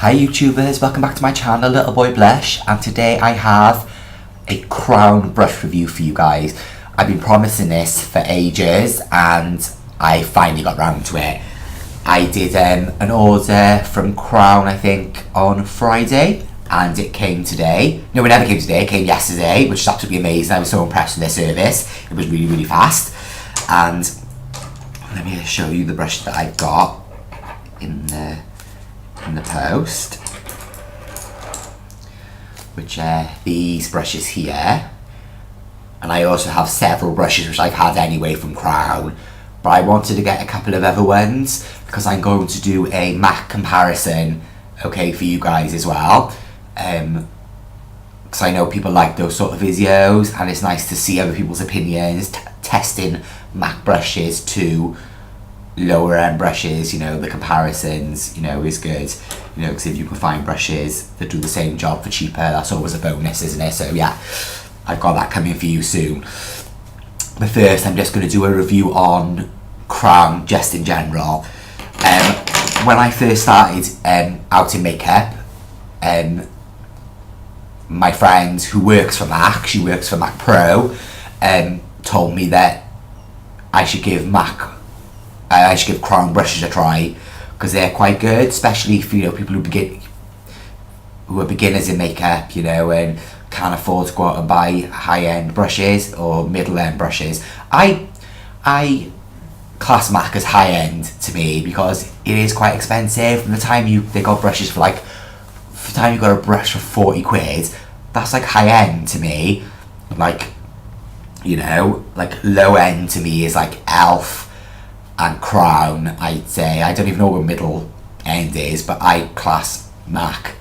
Hi YouTubers, welcome back to my channel, Little Boy Blush, and today I have a crown brush review for you guys. I've been promising this for ages and I finally got round to it. I did an order from Crown, I think, on Friday, and it came today. No, it never came today, it came yesterday, which is absolutely amazing. I was so impressed with their service. It was really, really fast. And let me show you the brush that I got in the post, which are these brushes here. And I also have several brushes which I've had anyway from Crown, but I wanted to get a couple of other ones because I'm going to do a MAC comparison, okay, for you guys as well, because I know people like those sort of videos and it's nice to see other people's opinions, testing MAC brushes to lower end brushes. You know, the comparisons, you know, is good, you know, because if you can find brushes that do the same job for cheaper, that's always a bonus, isn't it? So yeah, I've got that coming for you soon. But first, I'm just going to do a review on Crown just in general. When I first started out in makeup, my friend who works for MAC, she works for MAC Pro, told me that I should give Crown brushes a try because they're quite good, especially for, you know, people who are beginners in makeup, you know, and can't afford to go out and buy high-end brushes or middle-end brushes. I class MAC as high-end to me because it is quite expensive. From the time they got brushes for like, for the time you got a brush for 40 quid, that's like high-end to me. Like, you know, like low-end to me is like Elf and Crown, I'd say. I don't even know what middle end is, but I class MAC,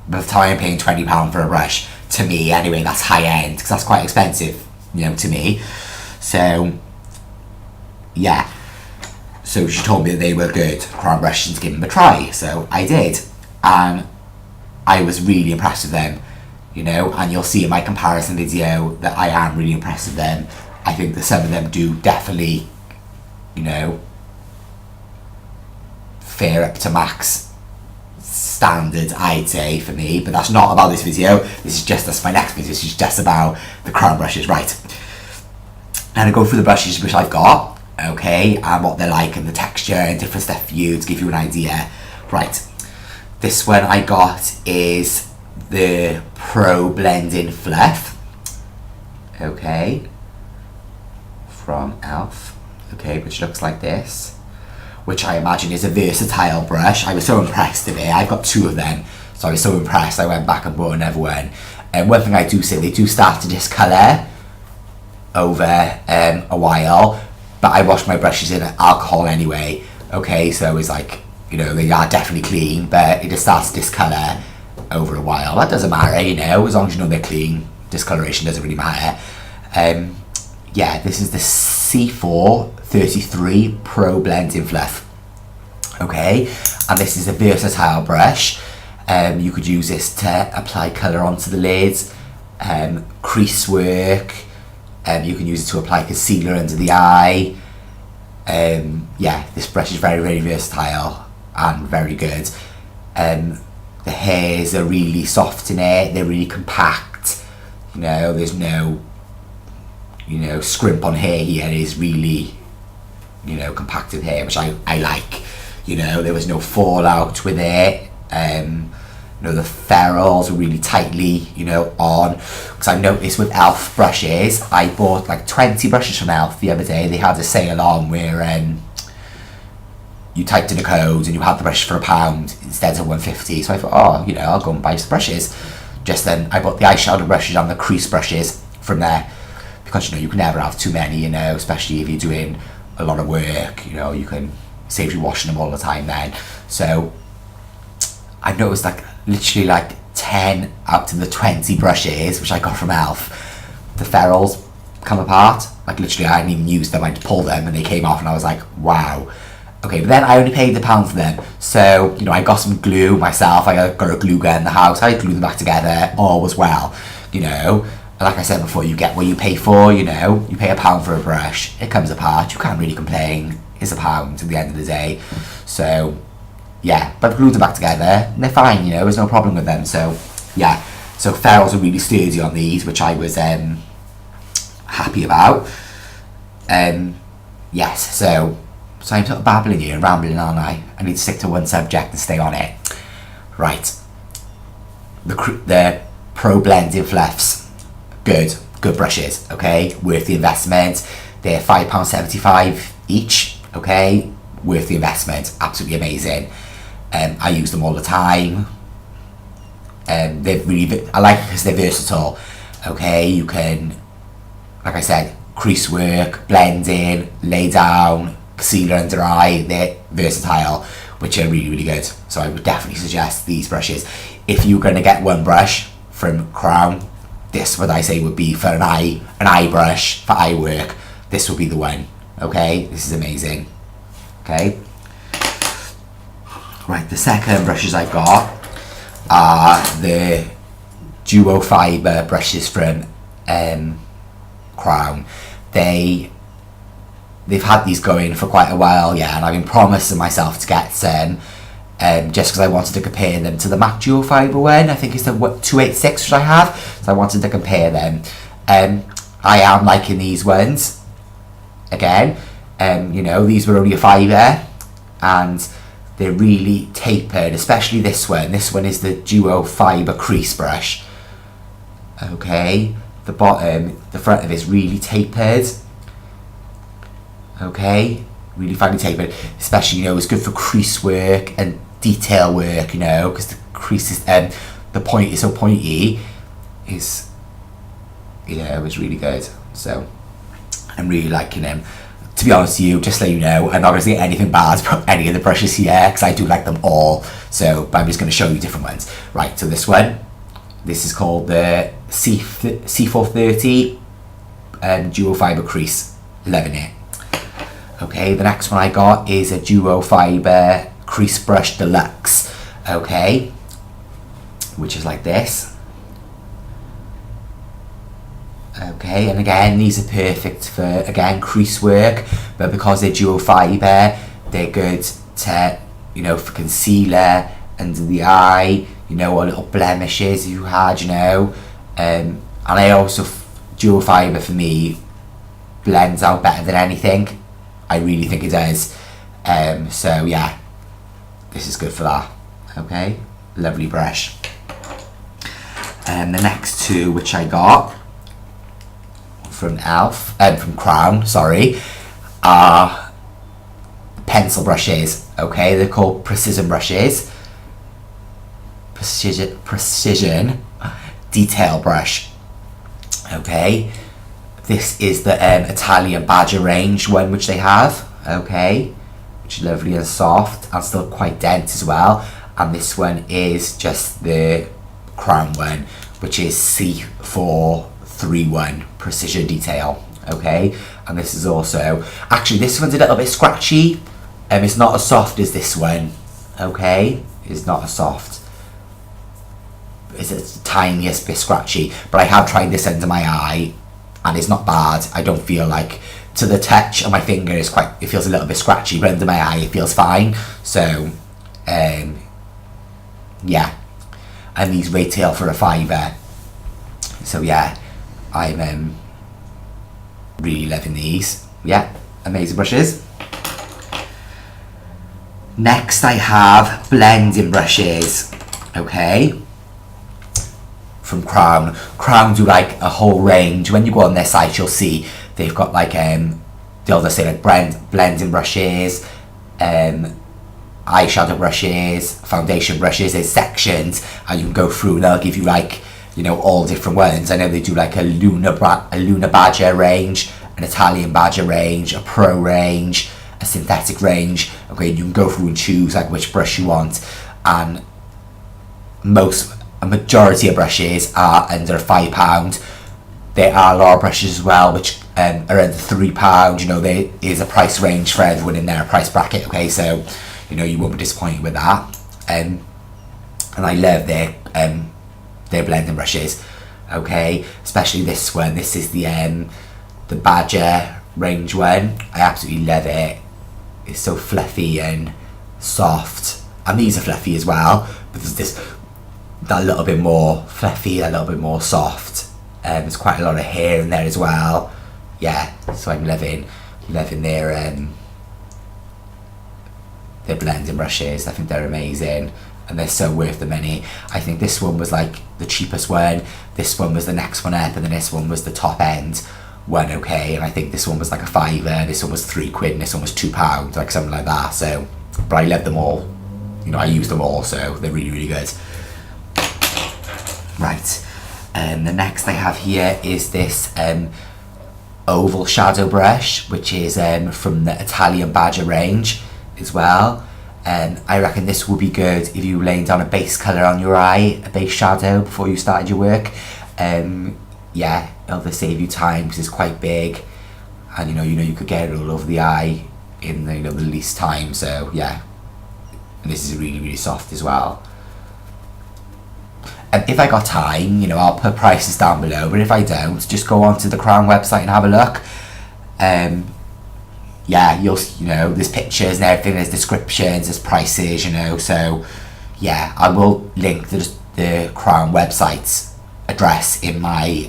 by the time I'm paying £20 for a brush, to me anyway, that's high end, because that's quite expensive, you know, to me. So yeah, so she told me that they were good Crown brushes to give them a try, so I did, and I was really impressed with them, you know, and you'll see in my comparison video that I am really impressed with them. I think that some of them do definitely, you know, fare up to MAC's standard, I'd say, for me. But that's not about this video. That's my next video. This is just about the Crown brushes, right? And I go through the brushes which I've got, okay, and what they're like and the texture and different stuff for you to give you an idea. Right, this one I got is the Pro Blending Fluff, okay, from Elf. Okay, which looks like this, which I imagine is a versatile brush. I was so impressed today. I've got two of them, so I was so impressed I went back and bought another one. And one thing I do say, they do start to discolour over a while, but I wash my brushes in alcohol anyway, okay, so it's like, you know, they are definitely clean, but it just starts to discolour over a while. That doesn't matter, you know, as long as you know they're clean, discoloration doesn't really matter. Yeah, this is the C433 Pro Blending Fluff, okay, and this is a versatile brush. You could use this to apply colour onto the lids, crease work, you can use it to apply concealer under the eye. Yeah, this brush is very, very versatile and very good. The hairs are really soft in it, they're really compact, you know, there's no, you know, scrimp on hair here. It is really, you know, compacted hair, which I like, you know. There was no fallout with it. You know, the ferrules were really tightly, you know, on, because I noticed with Elf brushes, I bought like 20 brushes from Elf the other day. They had a sale on where you typed in a code and you had the brush for £1 instead of £1.50. So I thought, oh, you know, I'll go and buy some brushes. Just then I bought the eyeshadow brushes and the crease brushes from there, because, you know, you can never have too many, you know, especially if you're doing a lot of work, you know, you can save you washing them all the time then. So I noticed like literally like 10 out of the 20 brushes which I got from Elf, the ferrules come apart. Like literally I hadn't even used them, I just pulled them and they came off and I was like, wow. Okay, but then I only paid £1 for them, so, you know, I got some glue myself. I got a glue gun in the house, I glued them back together, all was well, you know. Like I said before, you get what you pay for, you know. You pay £1 for a brush, it comes apart, you can't really complain. It's £1 at the end of the day. So yeah, but I've glued them back together and they're fine, you know, there's no problem with them. So yeah, so ferrules are really sturdy on these, which I was happy about. Yes, so I'm sort of babbling here and rambling, aren't I? I need to stick to one subject and stay on it. Right, the Pro Blending Fluffs, good brushes, okay, worth the investment. They're £5.75 each, okay, worth the investment, absolutely amazing. I use them all the time. They're really, I like it because they're versatile, okay. You can, like I said, crease work, blending, lay down, concealer under eye. They're versatile, which are really good. So I would definitely suggest these brushes. If you're going to get one brush from Crown, this what I say would be for an eye brush for eye work. This would be the one, okay. This is amazing, okay. Right, the second brushes I've got are the duo fibre brushes from Crown. They've had these going for quite a while, yeah, and I've been promising myself to get some, just because I wanted to compare them to the MAC duo fibre one. I think it's the 286 which I have, so I wanted to compare them. I am liking these ones. Again, you know, these were only a fibre, and they're really tapered, especially this one. This one is the duo fibre crease brush. Okay, the front of it is really tapered. Okay, really finely tapered, especially, you know, it's good for crease work and detail work, you know, because the crease is, the point is so pointy, is, you know, it's really good. So I'm really liking them. To be honest with you, just so you know, I'm not going to say anything bad about any of the brushes here, because I do like them all. So, but I'm just going to show you different ones. Right, so this one, this is called the C430 Duo Fibre Crease. Loving it. Okay, the next one I got is a Duo Fibre Crease Brush Deluxe. Okay, which is like this. Okay, and again, these are perfect for, again, crease work, but because they're duo fibre, they're good to, you know, for concealer, under the eye, you know, or little blemishes you had, you know. And I also, duo fibre for me blends out better than anything. I really think it does. So yeah, this is good for that. Okay, lovely brush. And the next two which I got from from Crown, sorry, are pencil brushes. Okay, they're called precision brushes. Precision detail brush. Okay, this is the Italian Badger range one which they have. Okay, which is lovely and soft and still quite dense as well. And this one is just the Crown one, which is C431 precision detail. Okay, and this is also, actually this one's a little bit scratchy, and it's not as soft as this one. Okay, it's not as soft, it's the tiniest bit scratchy, but I have tried this under my eye and it's not bad. I don't feel like, to the touch on my finger is quite, it feels a little bit scratchy, but under my eye it feels fine. So yeah, and these retail for a £5. So yeah, I'm really loving these. Yeah, amazing brushes. Next I have blending brushes. Okay, from Crown. Crown do like a whole range. When you go on their site, you'll see they've got like they'll just say like blending brushes, eyeshadow brushes, foundation brushes. There's sections, and you can go through and they'll give you like, you know, all different ones. I know they do like a Luna Badger range, an Italian Badger range, a Pro range, a synthetic range. Okay, you can go through and choose like which brush you want, and a majority of brushes are under £5. There are a lot of brushes as well which are under £3. You know, there is a price range for everyone in their price bracket. Okay, so you know you won't be disappointed with that. And I love their blending brushes. Okay, especially this one. This is the Badger range one. I absolutely love it. It's so fluffy and soft and these are fluffy as well, but there's this, that little bit more fluffy, a little bit more soft. There's quite a lot of hair in there as well. Yeah, so I'm loving their blending brushes. I think they're amazing, and they're so worth the money. I think this one was like the cheapest one, this one was the next one up, and then this one was the top end one, okay, and I think this one was like a £5, this one was £3, and this one was £2, like something like that. So, but I love them all, you know, I use them all, so they're really, really good. Right, the next I have here is this oval shadow brush, which is from the Italian Badger range as well. I reckon this would be good if you were laying down a base colour on your eye, a base shadow, before you started your work. Yeah, it'll save you time because it's quite big, and you know you could get it all over the eye in the, the least time. So yeah, and this is really, really soft as well. If I got time, I'll put prices down below, but if I don't, just go onto the Crown website and have a look. Yeah, there's pictures and everything, there's descriptions, there's prices, so yeah, I will link the Crown website's address in my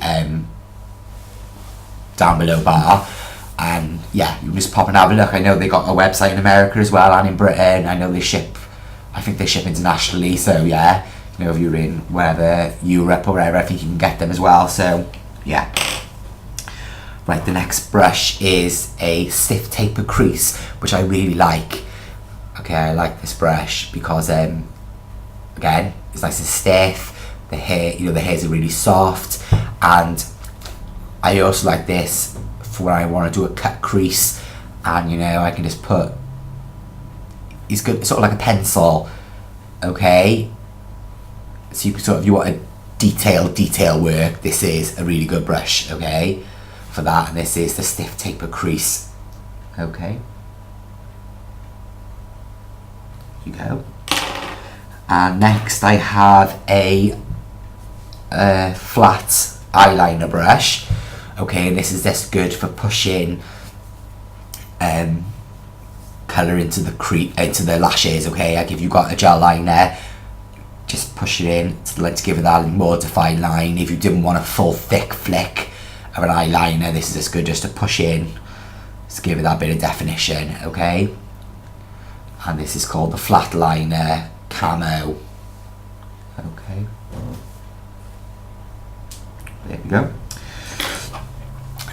down below bar, and yeah, you just pop and have a look. I know they got a website in America as well, and in Britain. I know I think they ship internationally, so yeah, if you're in wherever, Europe or wherever, I think you can get them as well, so yeah. Right, the next brush is a stiff taper crease, which I really like. Okay, I like this brush because again, it's nice and stiff, the hair, the hairs are really soft, and I also like this for when I want to do a cut crease, and I can just put, it's good, sort of like a pencil, okay, so you can if you want a detail work, this is a really good brush, okay, for that. And this is the stiff taper crease, okay, you go. And next I have a flat eyeliner brush, okay, and this is just good for pushing colour into the lashes, okay. Like if you've got a gel liner, just push it in to give it that more defined line. If you didn't want a full thick flick of an eyeliner, this is just good just to push in, to give it that bit of definition, okay. And this is called the flat liner camo, okay. There we go.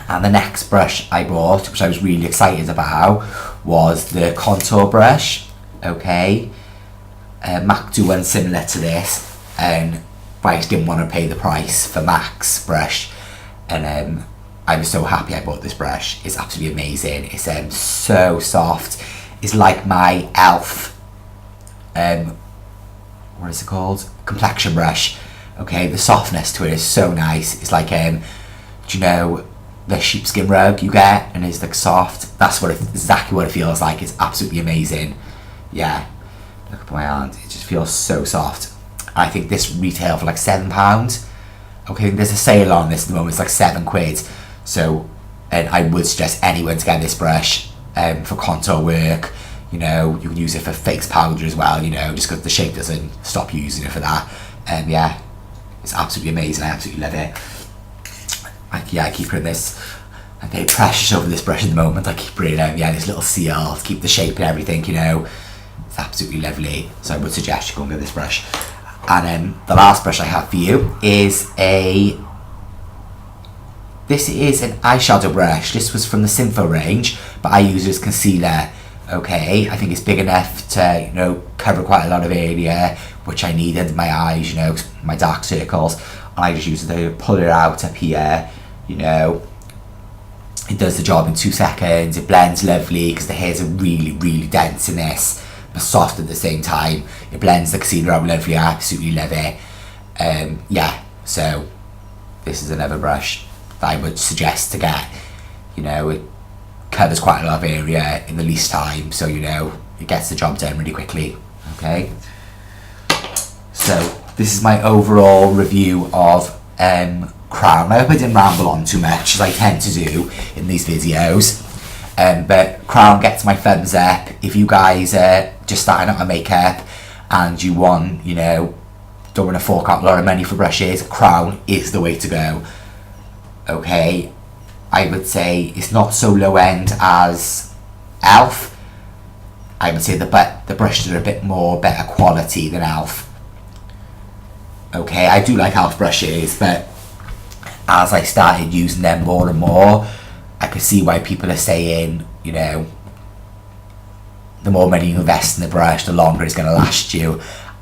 And the next brush I bought, which I was really excited about, was the contour brush, okay. Mac do one similar to this, but I just didn't want to pay the price for Mac's brush, and I was so happy I bought this brush. It's absolutely amazing. It's so soft. It's like my e.l.f. What is it called? Complexion brush. Okay, the softness to it is so nice. It's like do you know the sheepskin rug you get, and it's like soft? That's exactly what it feels like. It's absolutely amazing. Yeah. Look at my hand, it just feels so soft. I think this retail for like £7. Okay, there's a sale on this at the moment, it's like £7. So, and I would suggest anyone to get this brush for contour work. You can use it for face powder as well, just because the shape doesn't stop using it for that. Yeah, it's absolutely amazing, I absolutely love it. I keep putting this, I'm very precious over this brush at the moment. I keep putting this little seal to keep the shape and everything, It's absolutely lovely, so I would suggest you go and get this brush. And the last brush I have for you is this is an eyeshadow brush. This was from the Sinfo range, but I use it as concealer, okay. I think it's big enough to cover quite a lot of area, which I need under my eyes, my dark circles, and I just use it to pull it out up here, It does the job in 2 seconds. It blends lovely because the hairs are really, really dense in this, but soft at the same time. It blends the concealer out lovely. I absolutely love it. Yeah, so this is another brush that I would suggest to get. It covers quite a lot of area in the least time, so it gets the job done really quickly, okay. So this is my overall review of Crown. I hope I didn't ramble on too much, as I tend to do in these videos, but Crown gets my thumbs up. If you guys are just starting out on makeup and you want, you know, don't want to fork out a lot of money for brushes, Crown is the way to go. Okay, I would say it's not so low end as Elf. I would say the brushes are a bit more better quality than Elf. Okay, I do like Elf brushes, but as I started using them more and more, I could see why people are saying, you know, the more money you invest in the brush, the longer it's going to last you.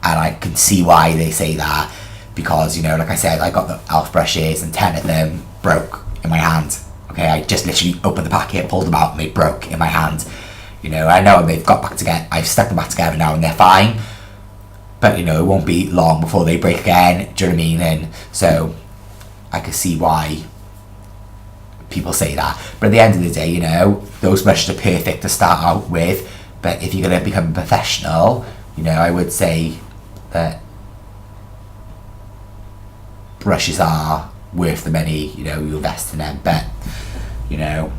And I can see why they say that, because, you know, like I said, I got the Elf brushes and 10 of them broke in my hand. Okay, I just literally opened the packet, pulled them out, and they broke in my hand. You know, I know they've got back together, I've stuck them back together now and they're fine, but, you know, it won't be long before they break again. Do you know what I mean? And so I can see why people say that. But at the end of the day, you know, those brushes are perfect to start out with. But if you're going to become a professional, you know, I would say that brushes are worth the money, you know, you invest in them. But, you know,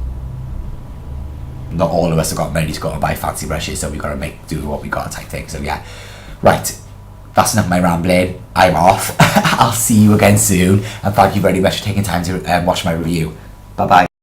not all of us have got money to go and buy fancy brushes, so we've got to do what we got type thing. So yeah, right, that's enough of my rambling. I'm off. I'll see you again soon, and thank you very much for taking time to watch my review. Bye bye.